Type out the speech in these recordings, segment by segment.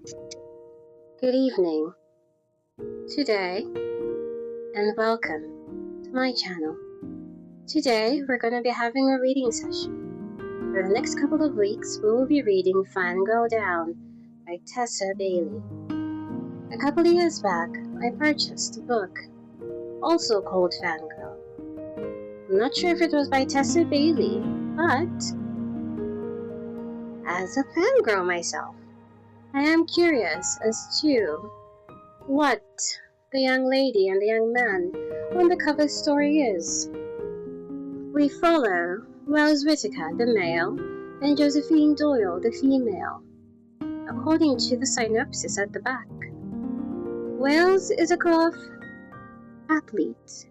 Good evening, today, and welcome to my channel. Today, we're going to be having a reading session. For the next couple of weeks, we will be reading FanGirl Down by Tessa Bailey. A couple of years back, I purchased a book, also called FanGirl. I'm not sure if it was by Tessa Bailey, but as a fangirl myself, I am curious as to what the young lady and the young man on the cover story is. We follow Wells Whitaker, the male, and Josephine Doyle, the female, according to the synopsis at the back. Wells is a golf athlete,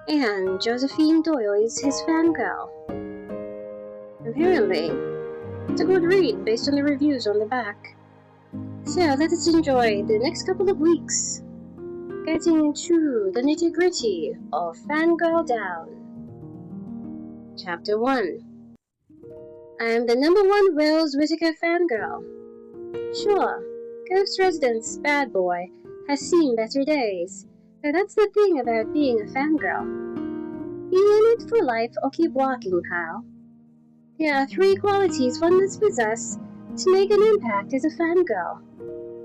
and Josephine Doyle is his fangirl. Apparently, it's a good read based on the reviews on the back. So let us enjoy the next couple of weeks, getting into the nitty-gritty of FanGirl Down. Chapter 1. I am the #1 Wells Whitaker fangirl. Sure, Ghost Residence bad boy has seen better days, but that's the thing about being a fangirl. Be in it for life or keep walking, pal. There are 3 qualities one must possess to make an impact as a fangirl.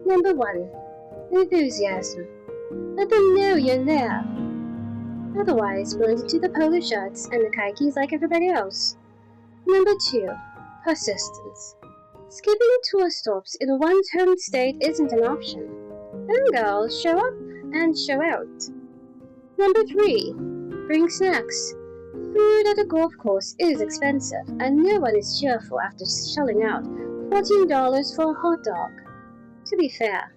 Number 1. Enthusiasm. Let them know you're there. Otherwise, blend into the polo shirts and the khakis like everybody else. Number 2. Persistence. Skipping tour stops in one's home state isn't an option. Fangirls show up and show out. Number 3. Bring snacks. Food at a golf course is expensive, and no one is cheerful after shelling out $14 for a hot dog. To be fair,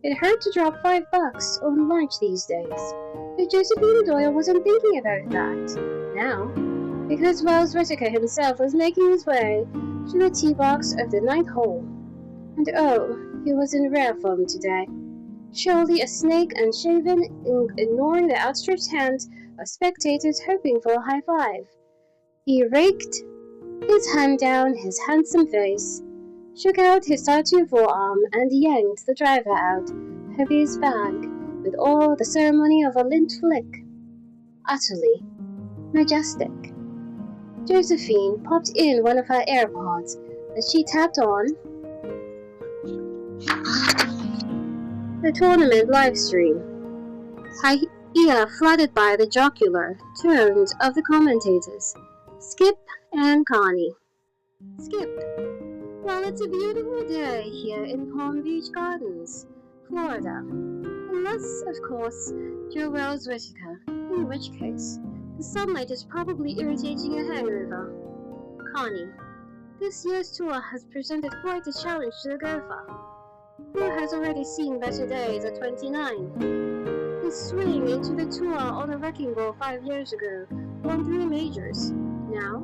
it hurt to drop $5 on lunch these days, but Josephine Doyle wasn't thinking about that now, because Wells Whitaker himself was making his way to the tee box of the 9th hole. And oh, he was in rare form today. Surely a snake unshaven, ignoring the outstretched hands of spectators hoping for a high five. He raked his hand down his handsome face, shook out his tattooed forearm, and yanked the driver out of his bag with all the ceremony of a lint flick. Utterly majestic. Josephine popped in one of her AirPods as she tapped on the tournament livestream. Her ear flooded by the jocular tones of the commentators, Skip and Connie. Skip. Well, it's a beautiful day here in Palm Beach Gardens, Florida. Unless, of course, you're Wells Whitaker, in which case, the sunlight is probably irritating your hangover. Connie. This year's tour has presented quite a challenge to the golfer, who has already seen better days at 29. His swing into the tour on a wrecking ball 5 years ago won 3 majors. Now,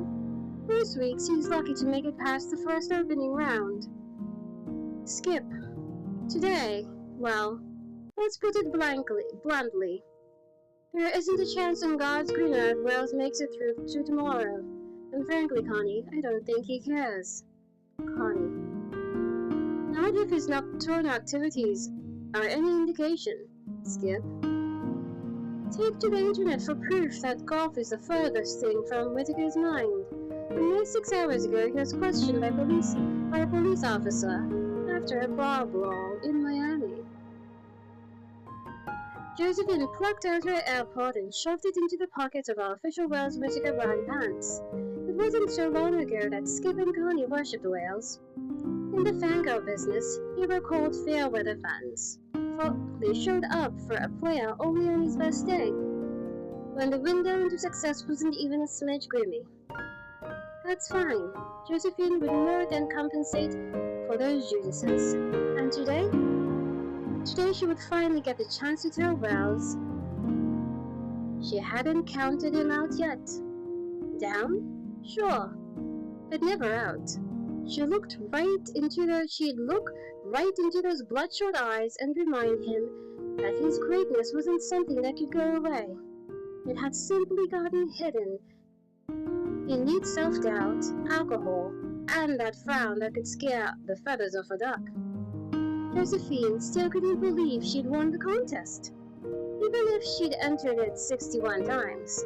most weeks he's lucky to make it past the first opening round. Skip. Today, well, let's put it bluntly. There isn't a chance on God's green earth Wells makes it through to tomorrow. And frankly, Connie, I don't think he cares. Connie. Not if his nocturnal activities are any indication. Skip. Take to the internet for proof that golf is the furthest thing from Whitaker's mind. Only 6 hours ago, he was questioned by a police officer after a bar brawl in Miami. Josephine plucked out her AirPod and shoved it into the pockets of our official Wells Whitaker brown pants. It wasn't so long ago that Skip and Connie worshipped whales. In the fangirl business, they were called fair-weather fans, for they showed up for a player only on his best day, when the window into success wasn't even a smidge grimy. That's fine. Josephine would more than compensate for those Judases. And today she would finally get the chance to tell Wells she hadn't counted him out yet. Down? Sure, but never out. She'd look right into those bloodshot eyes and remind him that his greatness wasn't something that could go away. It had simply gotten hidden beneath self-doubt, alcohol, and that frown that could scare the feathers off a duck. Josephine still couldn't believe she'd won the contest, even if she'd entered it 61 times.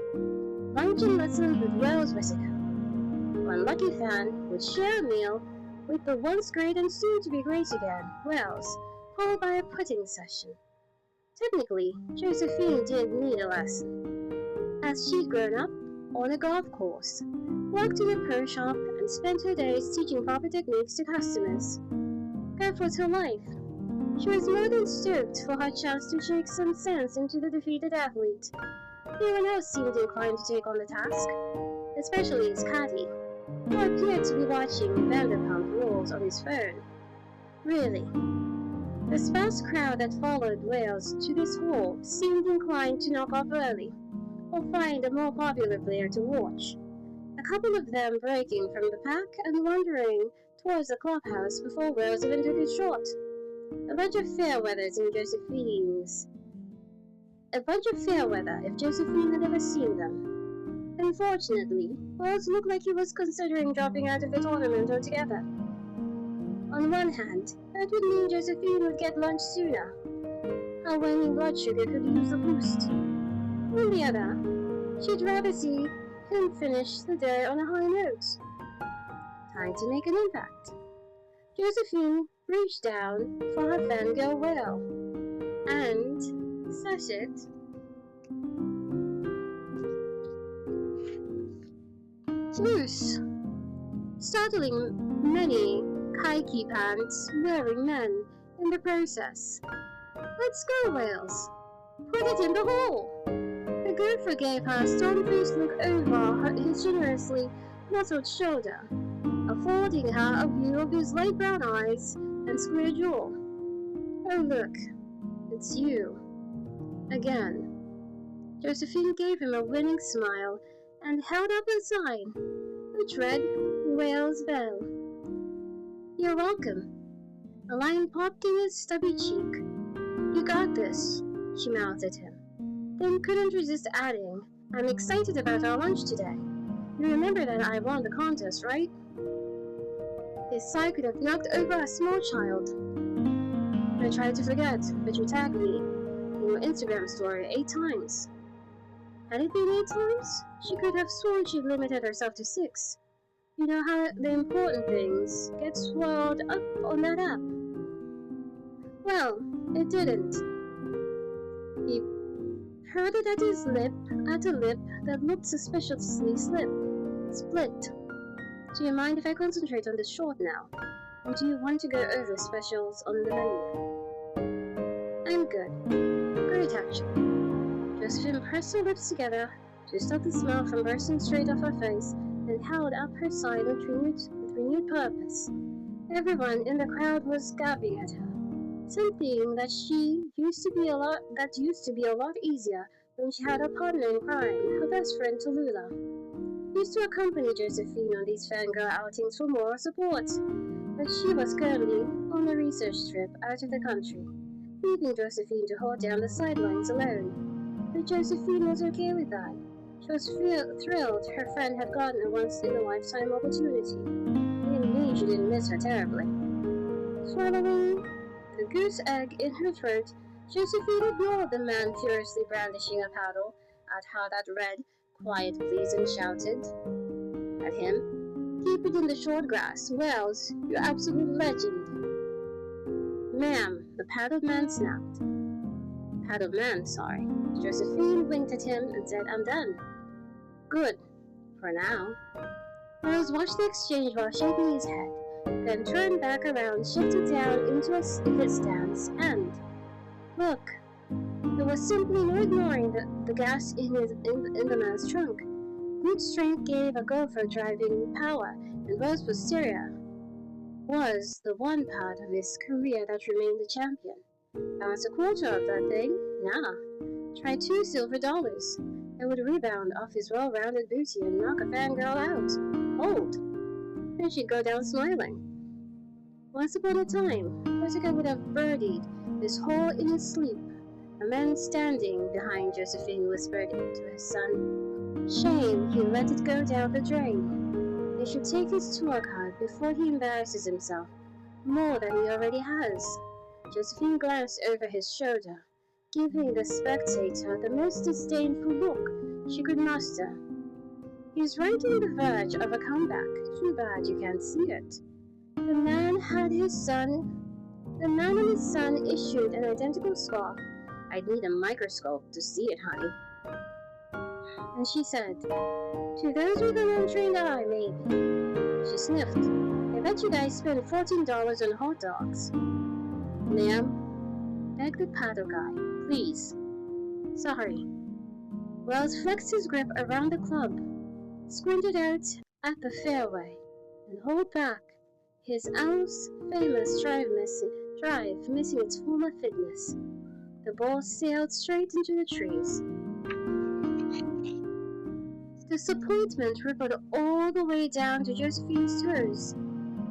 Lunch and lessons with Wells Whittaker. One lucky fan would share a meal with the once great and soon to be great again, Wells, followed by a pudding session. Technically, Josephine did need a lesson, as she'd grown up on a golf course, walked to the pro shop, and spent her days teaching proper techniques to customers. Golf was her life. She was more than stoked for her chance to shake some sense into the defeated athlete. No one else seemed inclined to take on the task, especially his caddy, who appeared to be watching Vanderpump Rules on his phone. Really, the sparse crowd that followed Wales to this hall seemed inclined to knock off early, or find a more popular player to watch. A couple of them breaking from the pack and wandering towards the clubhouse before Wales even took his shot. A bunch of fair weather if Josephine had ever seen them. Unfortunately, Wells looked like he was considering dropping out of the tournament altogether. On one hand, that would mean Josephine would get lunch sooner. Her waning blood sugar could use a boost. On the other, she'd rather see him finish the day on a high note. Time to make an impact. Josephine reached down for her FanGirl whale and set it. Loose, startling many khaki pants wearing men in the process. Let's go, Wales. Put it in the hole. The gopher gave her a stone-faced look over his generously muscled shoulder, affording her a view of his light brown eyes and square jaw. Oh look, it's you. Again. Josephine gave him a winning smile and held up a sign, which read, Wales Bell. You're welcome. A line popped in his stubby cheek. You got this, she mouthed at him, then couldn't resist adding, I'm excited about our lunch today. You remember that I won the contest, right? His sigh could have knocked over a small child. I tried to forget, but you tagged me in your Instagram story 8 times. Had it been 8 times, she could have sworn she'd limited herself to 6. You know how the important things get swirled up on that app. Well, it didn't. He heard it at his lip, at a lip that looked suspiciously split. Do you mind if I concentrate on the short now? Or do you want to go over specials on the menu? I'm good. Great, actually. Josephine pressed her lips together to stop the smile from bursting straight off her face and held up her side with renewed purpose. Everyone in the crowd was gaping at her. Something that used to be a lot easier when she had a partner in crime, her best friend Tallulah. He used to accompany Josephine on these fangirl outings for moral support, but she was currently on a research trip out of the country, leaving Josephine to hold down the sidelines alone. But Josephine was okay with that. She was thrilled her friend had gotten a once-in-a-lifetime opportunity. It didn't mean she didn't miss her terribly. Swallowing the goose egg in her throat, Josephine ignored the man furiously brandishing a paddle at her that read, Quiet please, and shouted at him, Keep it in the short grass, Wells, you absolute legend. Ma'am, the paddled man snapped. Paddled man, sorry. Josephine winked at him and said, I'm done. Good. For now. Wells watched the exchange while shaking his head, then turned back around, shifted down into a stance, and... Look. There was simply no ignoring the gas in the man's trunk. Brute strength gave a gopher driving power, and Wells' posterior was the one part of his career that remained the champion. Balance a quarter of that thing? Nah. Try $2 silver. It would rebound off his well-rounded booty and knock a fangirl out. Hold. Then she'd go down smiling. Once upon a time, Whittaker would have birdied this hole in his sleep. A man standing behind Josephine whispered to his son, Shame he let it go down the drain. He should take his tour card before he embarrasses himself more than he already has. Josephine glanced over his shoulder, giving the spectator the most disdainful look she could muster. He's right on the verge of a comeback. Too bad you can't see it. The man and his son issued an identical scoff. I'd need a microscope to see it, honey. And she said, to those with an untrained eye, maybe. She sniffed. I bet you guys spent $14 on hot dogs. Ma'am, begged the paddle guy. Please. Sorry. Wells flexed his grip around the club, squinted out at the fairway, and hauled back, his ounce famous drive missing its former fitness. The ball sailed straight into the trees. Disappointment rippled all the way down to Josephine's toes.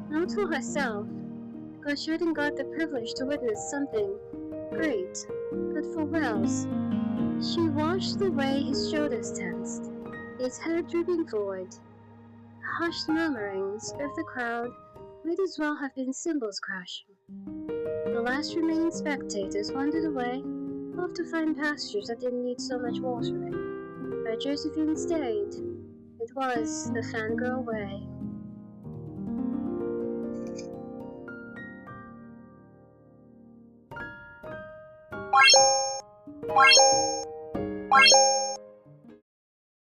Not for herself, because she hadn't got the privilege to witness something great, but for Wells. She watched the way his shoulders tensed, his head drooping forward. The hushed murmurings of the crowd might as well have been cymbals crashing. The last remaining spectators wandered away, off to find pastures that didn't need so much watering. But Josephine stayed. It was the fangirl way. Bye.